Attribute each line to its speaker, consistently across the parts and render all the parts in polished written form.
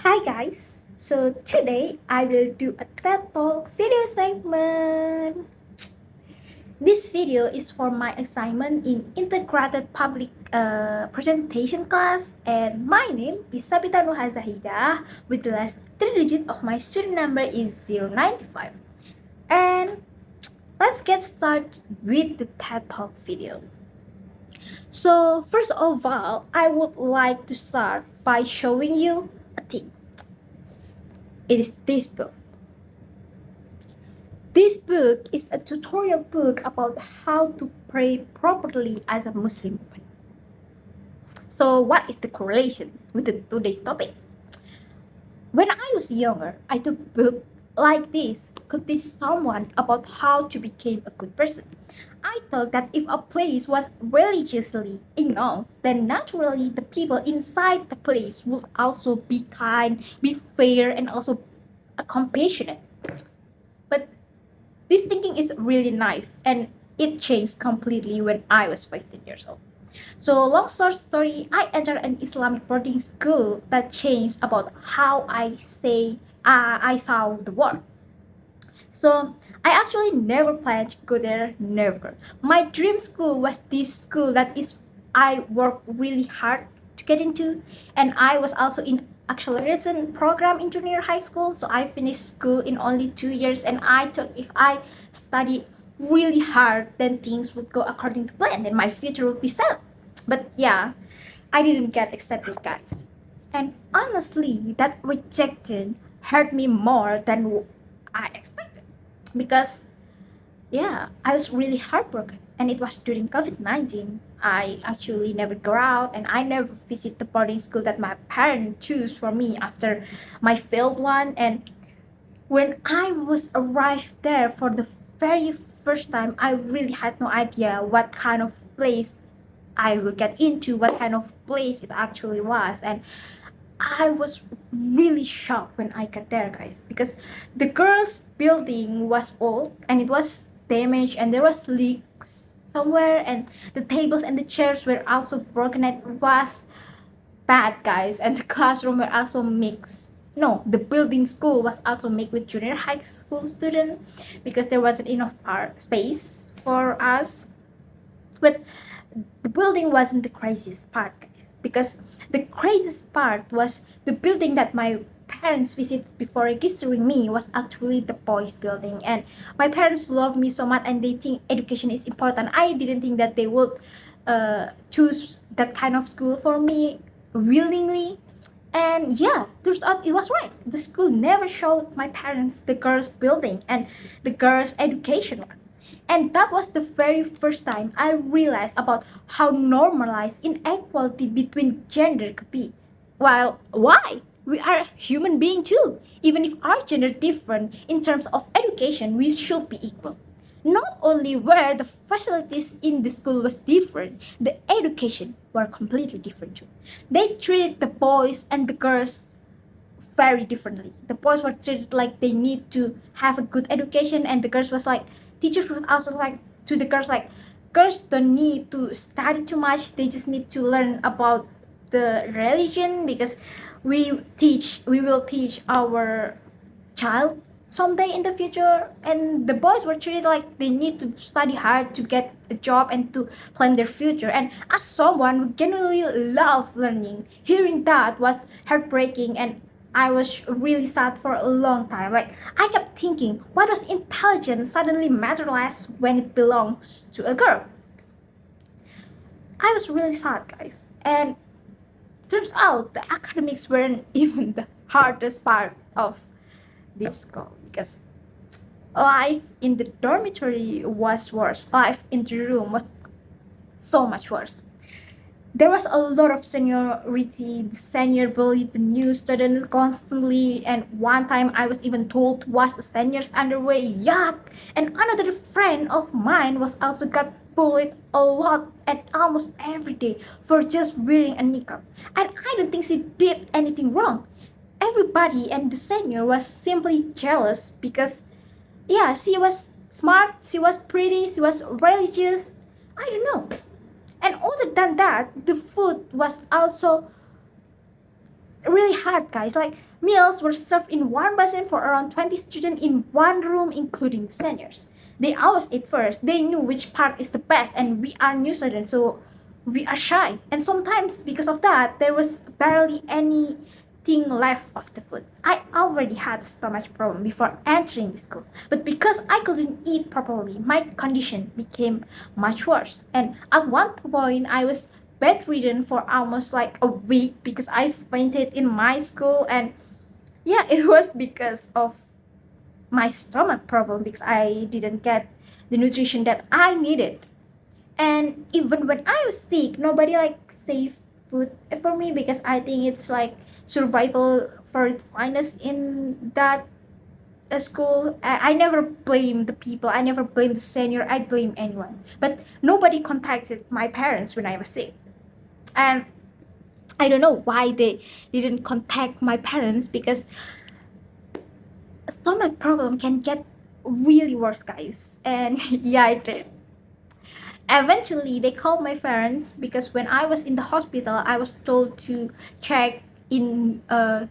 Speaker 1: Hi guys! So today I will do a TED Talk video segment. This video is for my assignment in Integrated Public Presentation class, and my name is Sabita Nuha Zahida with the last 3 digits of my student number is 095. And let's get started with the TED Talk video. So first of all, I would like to start by showing you a thing. It is this book. This book is a tutorial book about how to pray properly as a Muslim woman. So, what is the correlation with today's topic? When I was younger, I took book like this could teach someone about how to become a good person. I thought that if a place was religiously enough, then naturally the people inside the place would also be kind, be fair, and also compassionate. But this thinking is really naive, and it changed completely when I was 15 years old. So, long story, I entered an Islamic boarding school that changed about how I saw the world. So, I actually never planned to go there, never. My dream school was this school that is I worked really hard to get into, and I was also in acceleration program in junior high school. So I finished school in only 2 years, and I thought if I study really hard, then things would go according to plan, and my future would be set. But yeah, I didn't get accepted, guys. And honestly, that rejection hurt me more than I expected because yeah, I was really heartbroken. And it was during COVID 19. I actually never go out and I never visit the boarding school that my parents choose for me after my failed one. And when I was arrived there for the very first time, I really had no idea what kind of place I would get into, what kind of place it actually was. And I was really shocked when I got there, guys, because the girls' building was old and it was damaged and there was leaks somewhere, and the tables and the chairs were also broken. It was bad, guys, and the classroom were also mixed. No, the building school was also mixed with junior high school student because there wasn't enough space for us. But the building wasn't the craziest part, guys, because the craziest part was the building that my parents visited before registering me was actually the boys building. And my parents love me so much and they think education is important. I didn't think that they would choose that kind of school for me willingly. And yeah, turns out it was right. The school never showed my parents the girls building and the girls education one. And that was the very first time I realized about how normalized inequality between gender could be. While why? We are human beings too. Even if our gender different in terms of education, we should be equal. Not only were the facilities in the school was different, the education were completely different too. They treated the boys and the girls very differently. The boys were treated like they need to have a good education, and the girls was like teachers would also like to the girls like girls don't need to study too much. They just need to learn about the religion because we will teach our child someday in the future. And the boys were treated like they need to study hard to get a job and to plan their future. And as someone who genuinely loved learning, hearing that was heartbreaking, and I was really sad for a long time. Like, I kept thinking, why does intelligence suddenly matter less when it belongs to a girl? I was really sad, guys. And turns out the academics weren't even the hardest part of this school because life in the dormitory was worse. Life in the room was so much worse. There was a lot of seniority. The senior bullied the new student constantly, and one time I was even told to wash the senior's underwear. Yuck! And another friend of mine was also got bullied a lot and almost every day for just wearing a niqab. And I don't think she did anything wrong. Everybody and the senior was simply jealous because yeah, she was smart, she was pretty, she was religious. I don't know. And other than that, the food was also really hard, guys. Like, meals were served in one basin for around 20 students in one room, including seniors. They always eat first. They knew which part is the best, and we are new students, so we are shy. And sometimes, because of that, there was barely anything left of the food. I already had a stomach problem before entering the school, but because I couldn't eat properly, my condition became much worse. And at one point, I was bedridden for almost like a week because I fainted in my school. And yeah, it was because of my stomach problem, because I didn't get the nutrition that I needed. And even when I was sick, nobody like saved food for me, because I think it's like survival for its finest in that school. I never blame the people, I never blame the senior, I blame anyone. But nobody contacted my parents when I was sick. And I don't know why they didn't contact my parents, because stomach problem can get really worse, guys. And yeah, it did. Eventually, they called my parents, because when I was in the hospital, I was told to check in a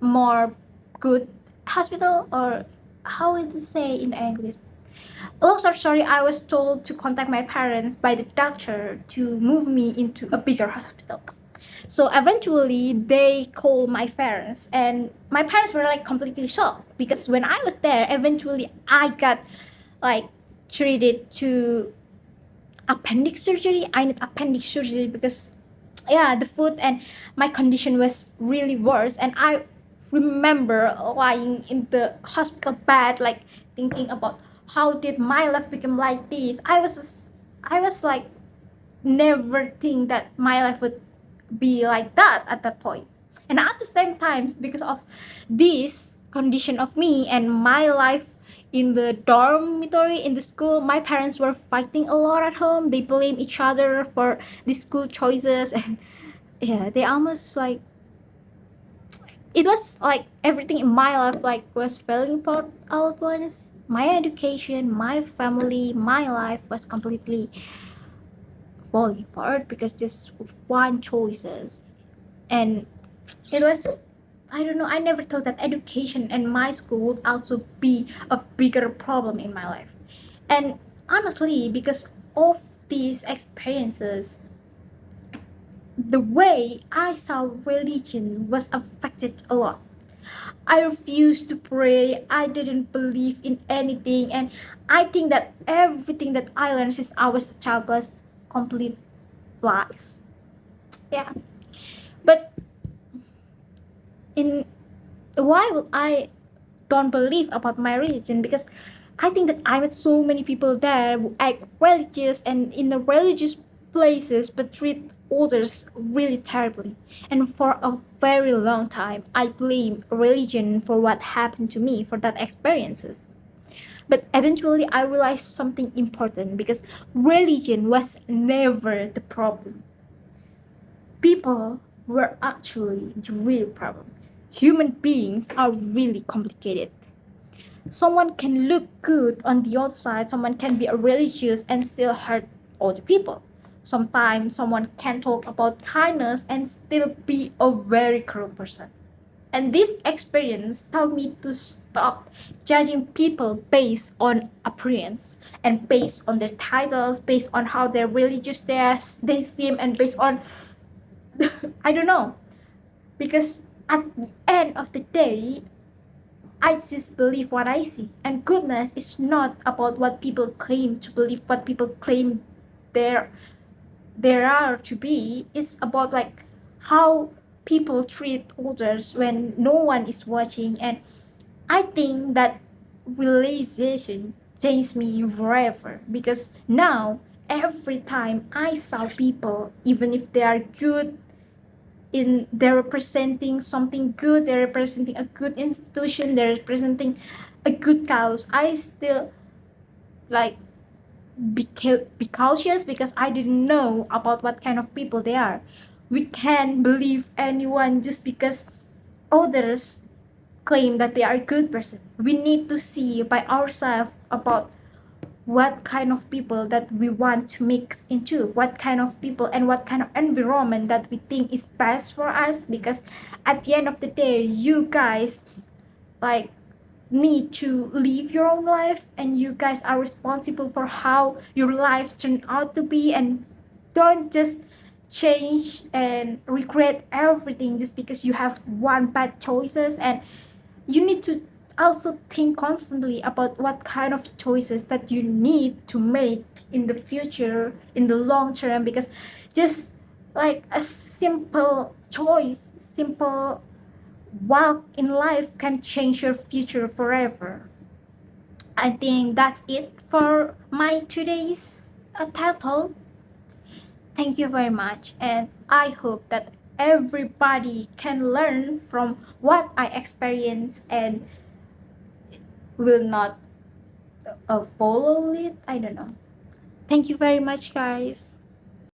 Speaker 1: more good hospital, or how would you say in English? Long story, I was told to contact my parents by the doctor to move me into a bigger hospital. So eventually, they called my parents, and my parents were like completely shocked, because when I was there, eventually I got like treated to appendix surgery. I need appendix surgery because yeah, the food and my condition was really worse. And I remember lying in the hospital bed, like thinking about how did my life become like this. I was like never think that my life would be like that at that point. And at the same time, because of this condition of me and my life in the dormitory in the school, my parents were fighting a lot at home. They blame each other for the school choices. And yeah, they almost like, it was like everything in my life like was falling apart all at once. My education, my family, my life was completely falling apart because just one choices. And it was, I don't know, I never thought that education and my school would also be a bigger problem in my life. And honestly, because of these experiences, the way I saw religion was affected a lot. I refused to pray, I didn't believe in anything, and I think that everything that I learned since I was a child was complete lies. Yeah. But in why would I don't believe about my religion? Because I think that I met so many people there who act religious and in the religious places but treat others really terribly. And for a very long time, I blame religion for what happened to me, for that experiences. But eventually, I realized something important, because religion was never the problem. People were actually the real problem. Human beings are really complicated. Someone can look good on the outside, someone can be a religious and still hurt other people. Sometimes someone can talk about kindness and still be a very cruel person. And this experience taught me to stop judging people based on appearance and based on their titles, based on how they're religious they seem, and based on I don't know. Because at the end of the day, I just believe what I see. And goodness is not about what people claim to believe, what people claim there there are to be. It's about like how people treat others when no one is watching. And I think that realization changed me forever, because now every time I saw people, even if they are good in, they're representing something good, they're representing a good institution, they're representing a good cause, I still like be cautious, because I didn't know about what kind of people they are. We can't believe anyone just because others claim that they are a good person. We need to see by ourselves about what kind of people that we want to mix into, what kind of people and what kind of environment that we think is best for us. Because at the end of the day, you guys like need to live your own life, and you guys are responsible for how your lives turn out to be. And don't just change and regret everything just because you have one bad choices. And you need to also think constantly about what kind of choices that you need to make in the future, in the long term. Because just like a simple choice, simple walk in life can change your future forever. I think that's it for my today's title. Thank you very much, and I hope that everybody can learn from what I experienced and will not follow it. I don't know. Thank you very much, guys.